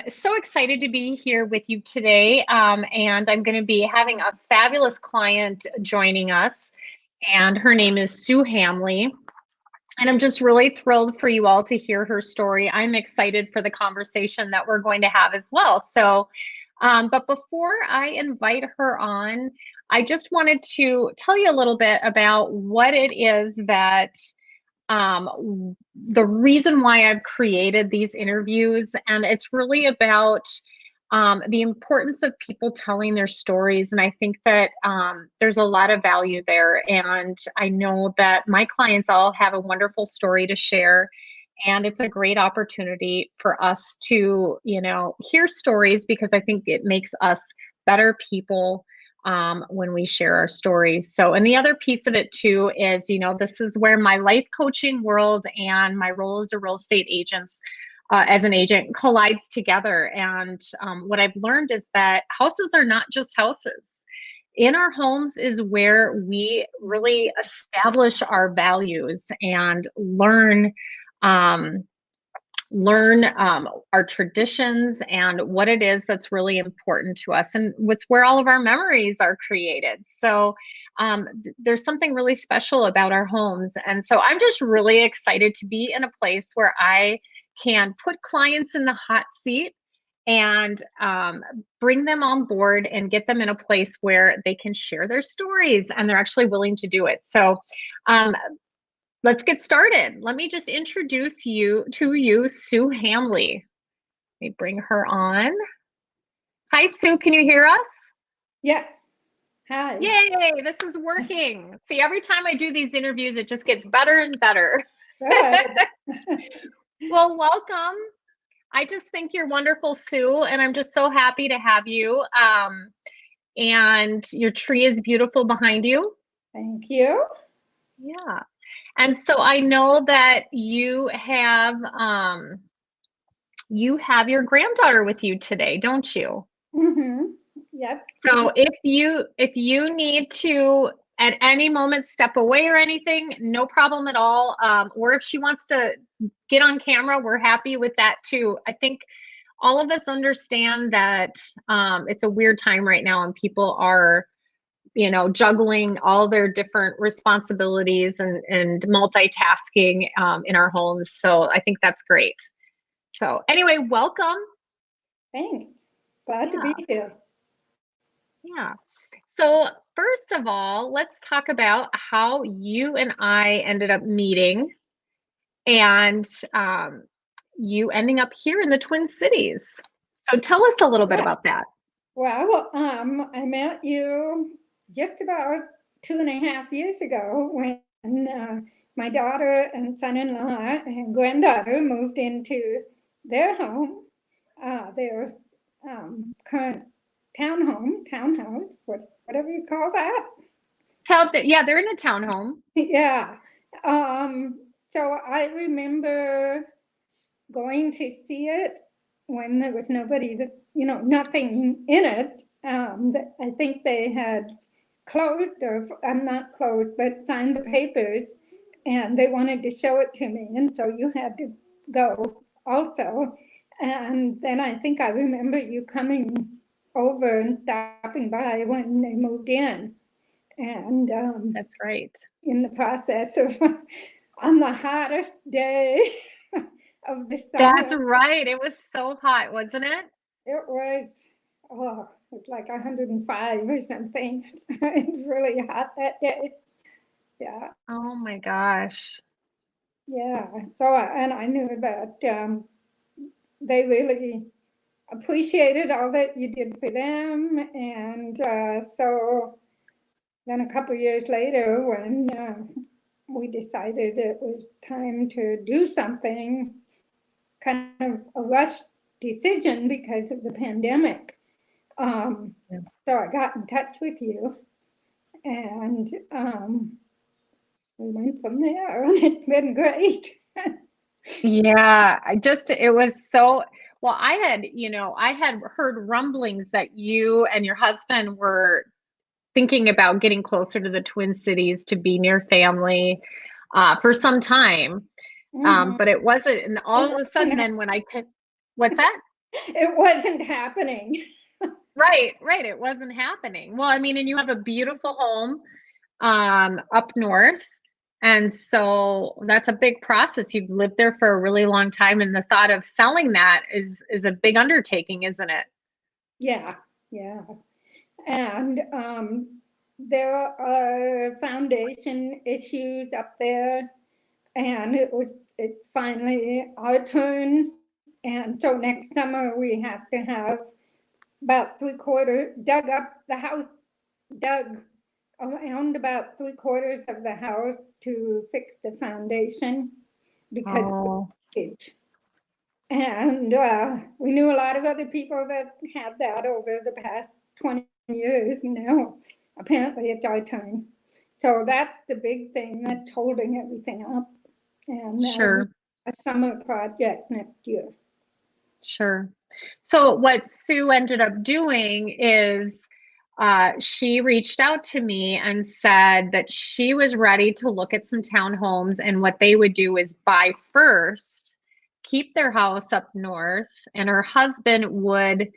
So excited to be here with you today. And I'm going to be having a fabulous client joining us, and her name is Sue Hamley. And I'm just really thrilled for you all to hear her story. I'm excited for the conversation that we're going to have as well. But before I invite her on, I just wanted to tell you a little bit about what it is that the reason why I've created these interviews, and it's really about the importance of people telling their stories. And I think that there's a lot of value there. And I know that my clients all have a wonderful story to share. And it's a great opportunity for us to, hear stories, because I think it makes us better people when we share our stories. So, and the other piece of it too is, this is where my life coaching world and my role as a real estate as an agent collides together. And what I've learned is that houses are not just houses. In our homes is where we really establish our values and learn our traditions and what it is that's really important to us, and what's where all of our memories are created. So there's something really special about our homes. And so I'm just really excited to be in a place where I can put clients in the hot seat and bring them on board and get them in a place where they can share their stories and they're actually willing to do it. So let's get started. Let me just introduce you to Sue Hamley. Let me bring her on. Hi, Sue. Can you hear us? Yes. Hi. Yay, this is working. See, every time I do these interviews, it just gets better and better. Good. Well, welcome. I just think you're wonderful, Sue, and I'm just so happy to have you. And your tree is beautiful behind you. Thank you. Yeah. And so I know that you have your granddaughter with you today, don't you? Mm-hmm. Yep. So if you need to at any moment step away or anything, no problem at all. Or if she wants to get on camera, we're happy with that too. I think all of us understand that it's a weird time right now, and people are juggling all their different responsibilities and multitasking in our homes. So I think that's great. So anyway, welcome. Thanks. Glad to be here. Yeah. So first of all, let's talk about how you and I ended up meeting, and you ending up here in the Twin Cities. So tell us a little bit about that. Well, I met you just about 2.5 years ago when my daughter and son-in-law and granddaughter moved into their home, their current townhouse, whatever you call that. Yeah, they're in a townhome. Yeah. So I remember going to see it when there was nobody, nothing in it. I think they had closed, or I'm not closed, but signed the papers, and they wanted to show it to me. And so you had to go also. And then I think I remember you coming over and stopping by when they moved in. And that's right. In the process of on the hottest day of the summer. That's right. It was so hot, wasn't it? It was like 105 or something. It was really hot that day. Yeah. Oh my gosh. Yeah. So, and I knew that they really appreciated all that you did for them. And so then a couple of years later, when we decided it was time to do something, kind of a rush decision because of the pandemic. So I got in touch with you, and we went from there, and it's been great. Yeah, it was so, well, I had heard rumblings that you and your husband were thinking about getting closer to the Twin Cities to be near family for some time. But it wasn't, and all of a sudden then when what's that? It wasn't happening. Right, right. It wasn't happening. Well, I mean, and you have a beautiful home up north. And so that's a big process. You've lived there for a really long time, and the thought of selling that is a big undertaking, isn't it? Yeah, yeah. And there are foundation issues up there, and it's finally our turn. And so next summer we have to have about 3/4 dug up the house, dug around about 3/4 of the house to fix the foundation because of Oh, age. And we knew a lot of other people that had that over the past 20 years. Now, apparently, it's our turn. So that's the big thing that's holding everything up. And sure, a summer project next year. sure. So what Sue ended up doing is she reached out to me and said that she was ready to look at some townhomes, and what they would do is buy first, keep their house up north, and her husband would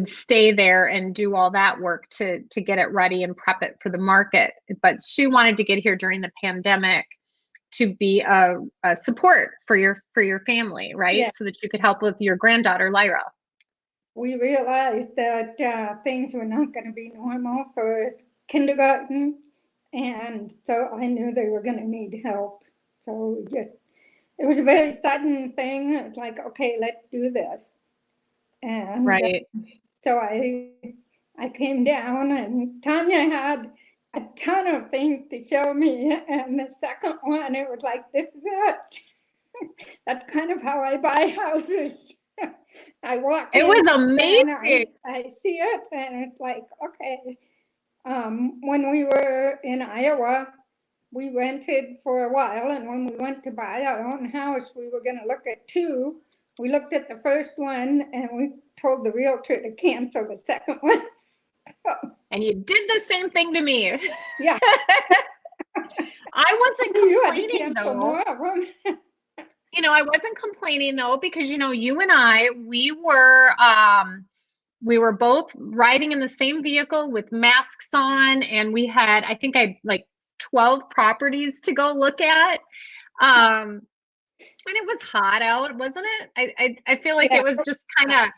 stay there and do all that work to get it ready and prep it for the market. But Sue wanted to get here during the pandemic to be a support for your family, right? Yeah, So that you could help with your granddaughter Lyra. we realized that things were not going to be normal for kindergarten. And so I knew they were going to need help. So it was a very sudden thing. It was like, okay, let's do this. And Right. so I came down, and Tonia had a ton of things to show me. And the second one, it was like, this is it. That's kind of how I buy houses. I walk It in was and amazing. I see it, and it's like, okay. When we were in Iowa, we rented for a while, and when we went to buy our own house, we were going to look at two. We looked at the first one, and we told the realtor to cancel the second one. And you did the same thing to me. Yeah, I wasn't you had to complaining cancel though. more of them. I wasn't complaining though, because you and I, we were both riding in the same vehicle with masks on, and we had, I think, I like 12 properties to go look at. Um, and it was hot out, wasn't it? I feel like Yeah. it was just kind of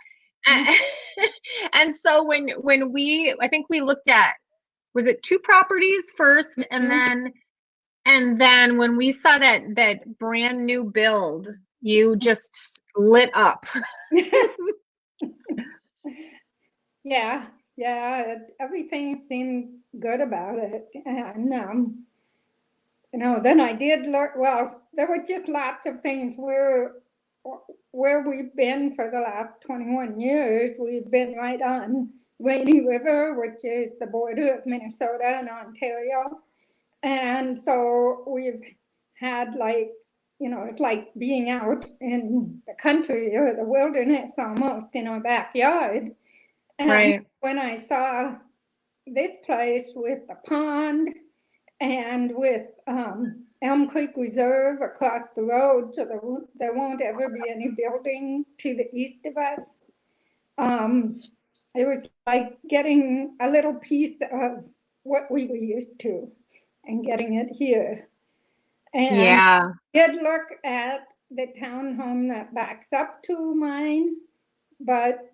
and so I think we looked at, was it two properties first, and then when we saw that brand new build, you just lit up. Yeah, yeah, everything seemed good about it. And, then I did look, well, there were just lots of things where we've been for the last 21 years. We've been right on Rainy River, which is the border of Minnesota and Ontario. And so we've had it's like being out in the country or the wilderness almost in our backyard. And Right. when I saw this place with the pond and with Elm Creek Reserve across the road, so there won't ever be any building to the east of us, it was like getting a little piece of what we were used to and getting it here. And Yeah. did look at the townhome that backs up to mine, but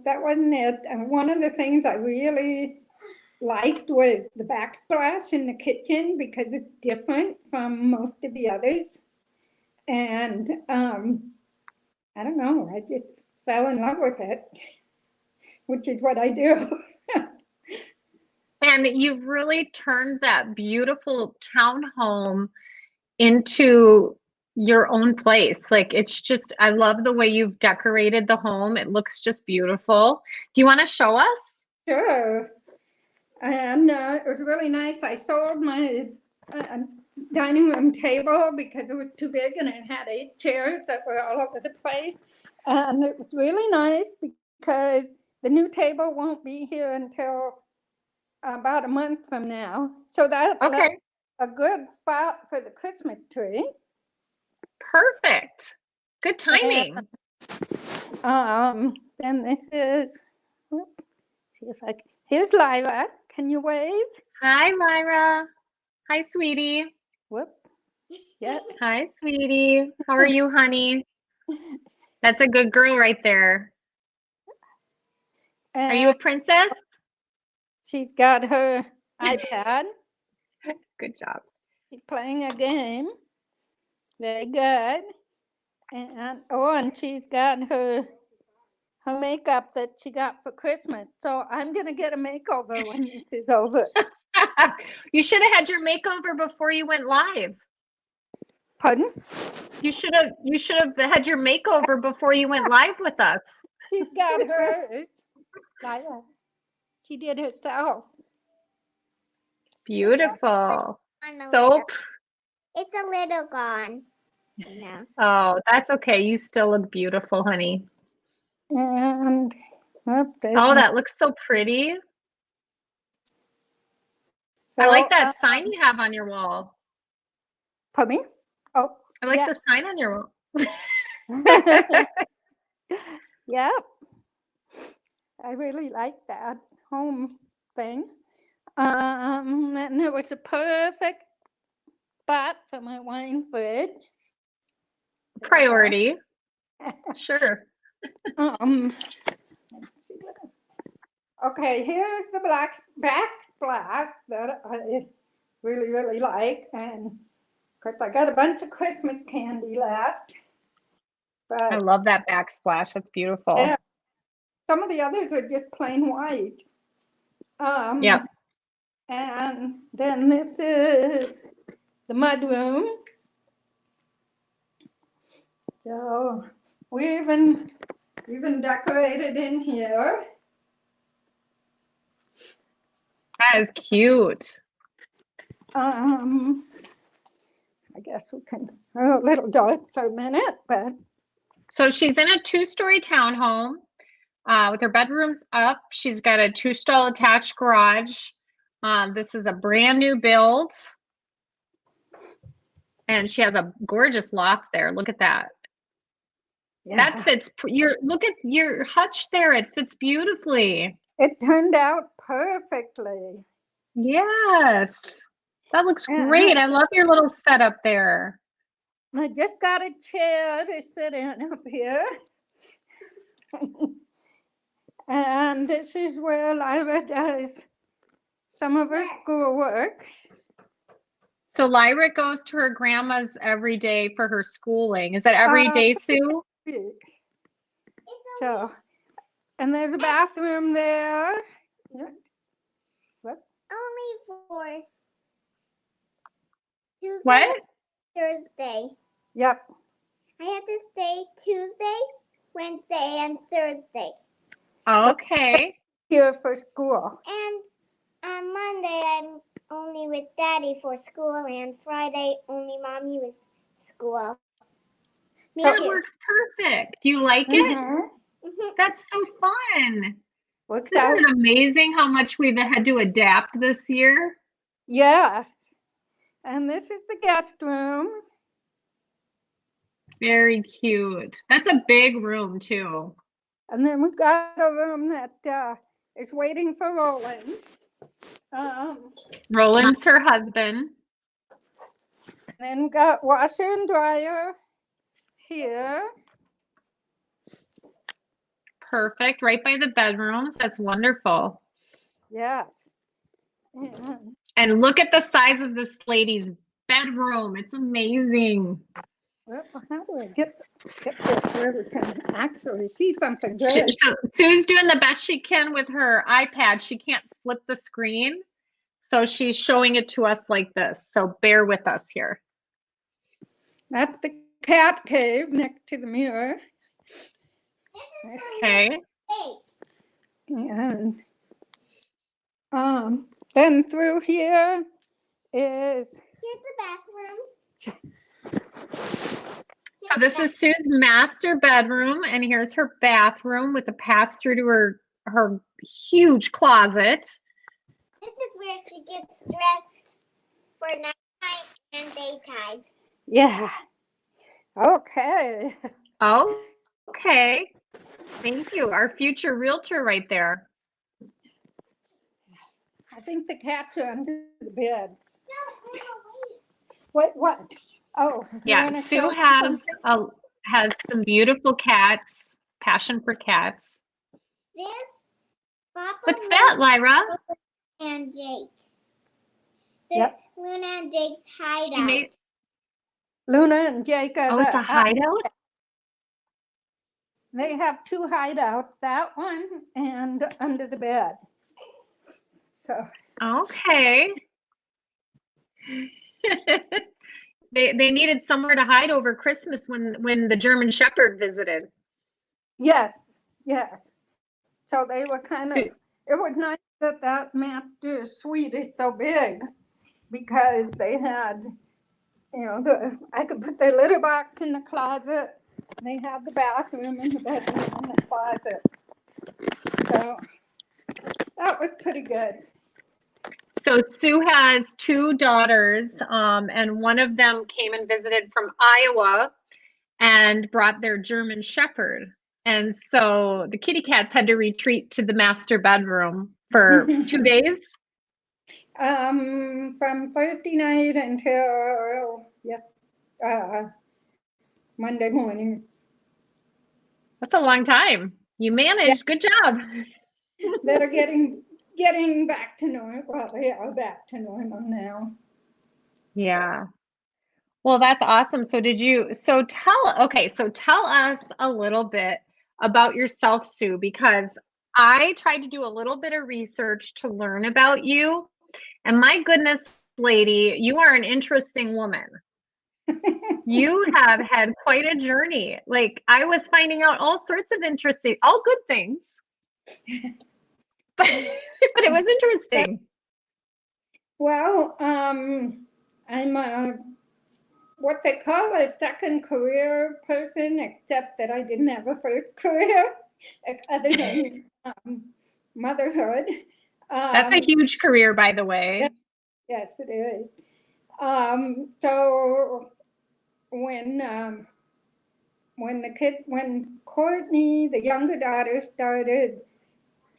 that wasn't it. And one of the things I really liked was the backsplash in the kitchen because it's different from most of the others. And I don't know, I just fell in love with it, which is what I do. And you've really turned that beautiful townhome into your own place. Like, it's just, I love the way you've decorated the home. It looks just beautiful. Do you want to show us? Sure. And it was really nice. I sold my dining room table because it was too big and it had 8 chairs that were all over the place. And it was really nice because the new table won't be here until about a month from now. So that's Okay, a good spot for the Christmas tree. perfect. Good timing. Then this is, see if here's Lyra. Can you wave? Hi, Lyra. Hi, sweetie. Whoop. Yeah. Hi, sweetie. How are you, honey? That's a good girl right there. Are you a princess? She's got her iPad. Good job. She's playing a game. Very good. And she's got her makeup that she got for Christmas. So I'm going to get a makeover when this is over. You should have had your makeover before you went live. Pardon? You should have had your makeover before you went live with us. She's got hers. Lyra. She did herself. Beautiful. So it's a little gone. Yeah. Oh, that's okay. You still look beautiful, honey. And oh, that looks so pretty. So, I like that sign you have on your wall. Pardon me? Oh, I like the sign on your wall. Yeah. I really like that home thing. And it was a perfect spot for my wine fridge. Priority. Sure. Okay, here's the backsplash that I really, really like. And of course, I got a bunch of Christmas candy left. But I love that backsplash. That's beautiful. Yeah, some of the others are just plain white. Yep. And then this is the mudroom. So we even decorated in here. That is cute. I guess we can a little dark for a minute, but so she's in a 2-story townhome with her bedrooms up. She's got a 2-stall attached garage. This is a brand new build. And she has a gorgeous loft there. Look at that. Yeah. That fits look at your hutch there. It fits beautifully. It turned out perfectly. Yes. That looks great. I love your little setup there. I just got a chair to sit in up here. And this is where Lyra does some of her schoolwork. So Lyra goes to her grandma's every day for her schooling. Is that every day, Sue? So, and there's a bathroom there. Yeah. What? Only for Tuesday. What? Thursday. Yep. I have to stay Tuesday, Wednesday, and Thursday. Okay. Here for school. And on Monday, I'm only with Daddy for school, and Friday, only Mommy with school. That works perfect. Do you like it? Mm-hmm. That's so fun. Isn't it amazing how much we've had to adapt this year? Yes. And this is the guest room. Very cute. That's a big room too. And then we've got a room that is waiting for Roland. Roland's her husband. Then we've got washer and dryer here. Perfect. Right by the bedrooms. That's wonderful. Yes. And look at the size of this lady's bedroom. It's amazing. Well, how do I get this where we can actually see something good? So Sue's doing the best she can with her iPad. She can't flip the screen. So she's showing it to us like this. So bear with us here. That's the cat cave next to the mirror. Okay. And then through here is... Here's the bathroom. So this is Sue's master bedroom, and here's her bathroom with a pass through to her huge closet. This is where she gets dressed for nighttime and daytime. Yeah. Okay. Oh, okay. Thank you. Our future realtor right there. I think the cats are under the bed. What? Oh, you Yeah, want to Sue show has some beautiful cats, passion for cats. This Papa What's that, Lyra? and Jake. Yep. Luna and Jake's hideout. She made, Luna and Jake are oh, it's a hideout? They have two hideouts, that one and under the bed. So Okay. They needed somewhere to hide over Christmas when the German Shepherd visited. yes. So they were kind So- of, it was nice that master suite is so big because they had, I could put their litter box in the closet. They had the bathroom and the bedroom and the closet. So that was pretty good. So Sue has two daughters, and one of them came and visited from Iowa and brought their German Shepherd. And so the kitty cats had to retreat to the master bedroom for 2 days. From Thursday night until Monday morning. That's a long time. You managed. Good job. They're getting back to normal. Well, they are back to normal now. Yeah. Well, that's awesome. So tell us a little bit about yourself, Sue, because I tried to do a little bit of research to learn about you. And my goodness, lady, you are an interesting woman. You have had quite a journey. Like, I was finding out all sorts of interesting, all good things. But it was interesting. Well, I'm what they call a second career person, except that I didn't have a first career other than motherhood. That's a huge career, by the way. Yes, it is. So when Courtney, the younger daughter, started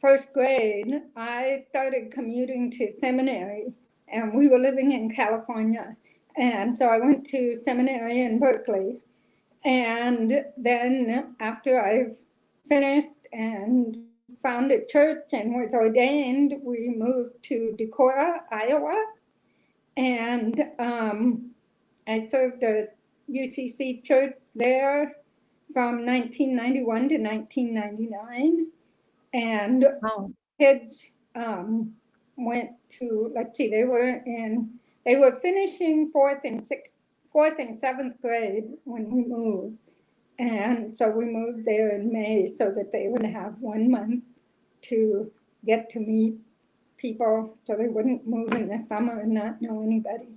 first grade, I started commuting to seminary, and we were living in California. And so I went to seminary in Berkeley. And then after I finished and founded church and was ordained, we moved to Decorah, Iowa. And I served a UCC church there from 1991 to 1999. And kids went to, they were finishing fourth and seventh grade when we moved. And so we moved there in May so that they would have 1 month to get to meet people, so they wouldn't move in the summer and not know anybody.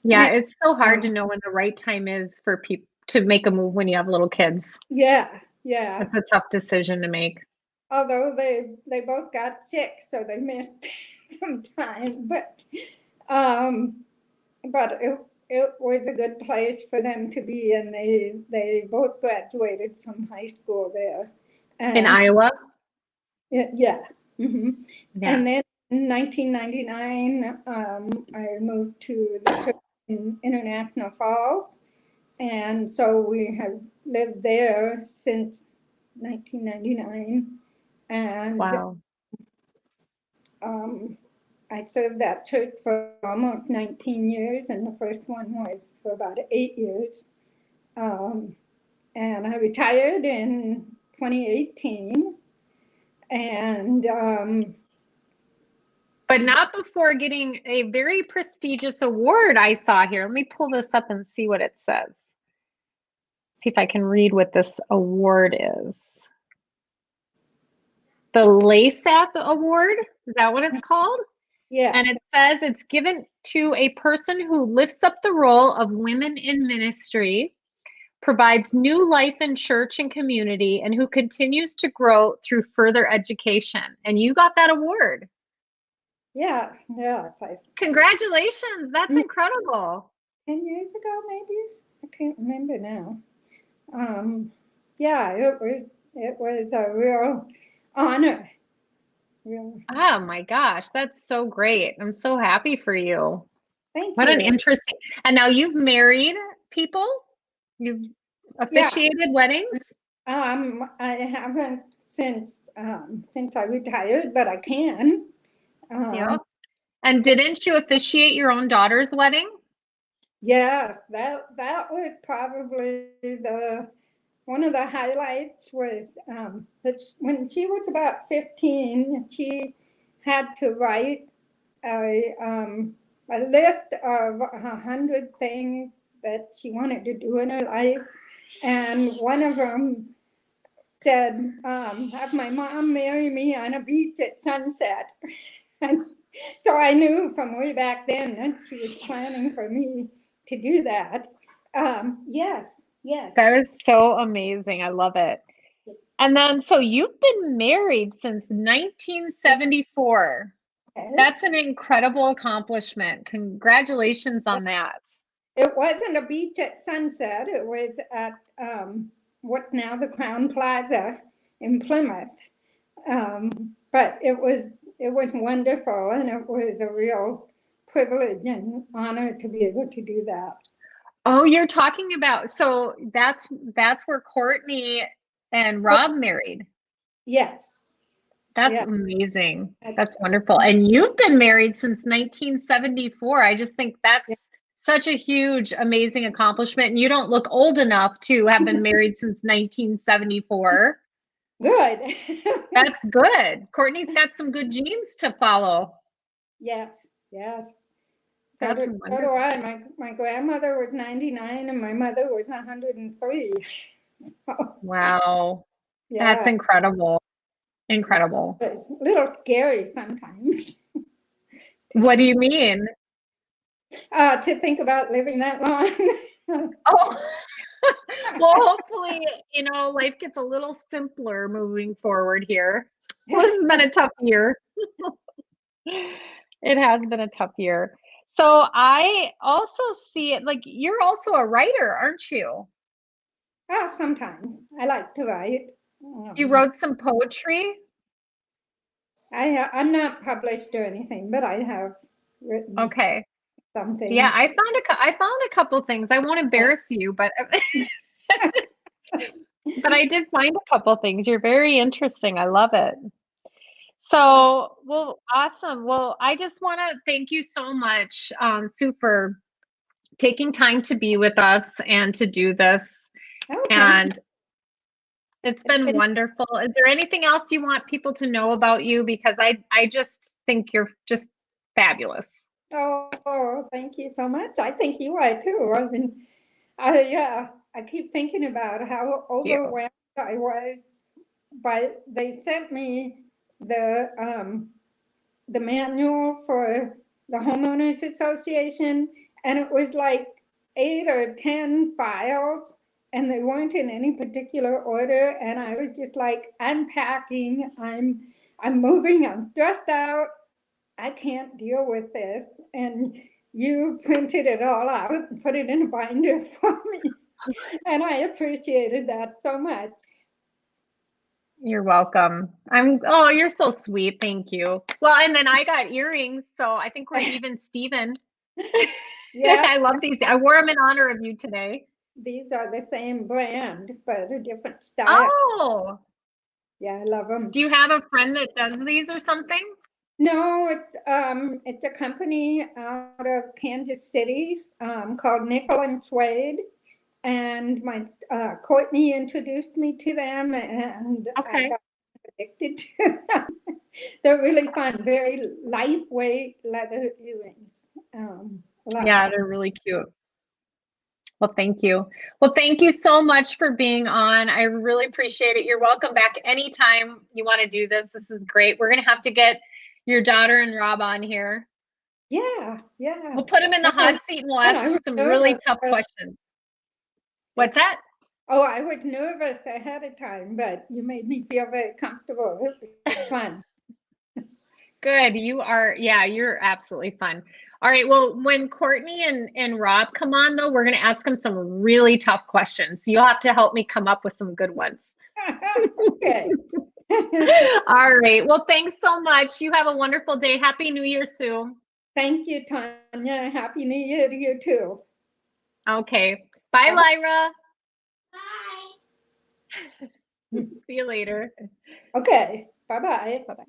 Yeah, it's so hard to know when the right time is for people to make a move when you have little kids. Yeah. It's a tough decision to make. Although they both got sick, so they missed some time. But it was a good place for them to be, and they both graduated from high school there. In Iowa? Yeah. Mm-hmm. Yeah. And then in 1999, I moved to the church in International Falls. And so we have lived there since 1999. And wow. I served that church for almost 19 years, and the first one was for about 8 years. And I retired in 2018. And but not before getting a very prestigious award I saw here. Let me pull this up and see what it says. See if I can read what this award is. The LASAP Award, is that what it's called? Yes. And it says it's given to a person who lifts up the role of women in ministry, provides new life in church and community, and who continues to grow through further education. And you got that award. Yeah, yes. Congratulations. That's incredible. 10 years ago, maybe? I can't remember now. yeah, it was a real honor. Real, Oh my gosh, that's so great. I'm so happy for you. thank What an you. interesting. And now you've married people? You've Yeah, officiated weddings? I haven't since I retired, but I can. Yeah. Um, And didn't you officiate your own daughter's wedding? yes, that was probably the one of the highlights was that when she was about 15, she had to write a list of 100 things that she wanted to do in her life, and one of them said, "Have my mom marry me on a beach at sunset." And so I knew from way back then that she was planning for me to do that. Yes, yes. That is so amazing. I love it. And then, so you've been married since 1974. Okay. That's an incredible accomplishment. Congratulations on that. It wasn't a beach at sunset. It was at what now the Crown Plaza in Plymouth. But it was wonderful, and it was a real privilege and honor to be able to do that. Oh, you're talking about, so that's where Courtney and Rob married. Yes, That's yeah. amazing. That's wonderful. And you've been married since 1974. I just think that's such a huge, amazing accomplishment. And you don't look old enough to have been married since 1974. Good. That's good. Courtney's got some good genes to follow. Yes, yes. So That's do wonderful. I. My grandmother was 99 and my mother was 103. So, Wow. yeah, That's incredible. Incredible. it's a little scary sometimes What do you mean? to think about living that long. Oh, well, hopefully, life gets a little simpler moving forward here. Well, this has been a tough year. It has been a tough year. So I also see it like you're also a writer, aren't you? Sometimes I like to write. You wrote some poetry? I'm not published or anything, but I have written Okay. something. Yeah, I found a couple things. I won't embarrass you, but but I did find a couple things. You're very interesting. I love it. So, well, awesome. Well, I just want to thank you so much, Sue, for taking time to be with us and to do this. Oh, And it's been wonderful. Is there anything else you want people to know about you? Because I just think you're just fabulous. Oh, thank you so much. I think you are too. I mean, I keep thinking about how overwhelmed I was, but they sent me the manual for the homeowners association, and it was like 8 or 10 files, and they weren't in any particular order. And I was just like, I'm packing, I'm moving, I'm stressed out. I can't deal with this. And you printed it all out and put it in a binder for me. And I appreciated that so much. You're welcome. Oh, you're so sweet. Thank you. Well, and then I got earrings, so I think we're even Steven. Yeah. I love these. I wore them in honor of you today. These are the same brand, but a different style. Oh. Yeah, I love them. Do you have a friend that does these or something? No, it's a company out of Kansas City called Nickel and Suede, and my Courtney introduced me to them, and I got addicted to them. They're really fun, very lightweight leather earrings. Yeah, they're really cute. Well, thank you. Well, thank you so much for being on. I really appreciate it. You're welcome back anytime you want to do this. This is great. We're going to have to get your daughter and Rob on here. Yeah. We'll put them in the hot seat and we'll ask them some really tough questions. What's that? Oh, I was nervous ahead of time, but you made me feel very comfortable. It was fun. Good. You're absolutely fun. All right. Well, when Courtney and Rob come on, though, we're going to ask them some really tough questions. So you'll have to help me come up with some good ones. Okay. All right. Well, thanks so much. You have a wonderful day. Happy New Year, Sue. Thank you, Tonya. Happy New Year to you too. Okay. Bye, Lyra. Bye. See you later. Okay. Bye-bye. Bye-bye.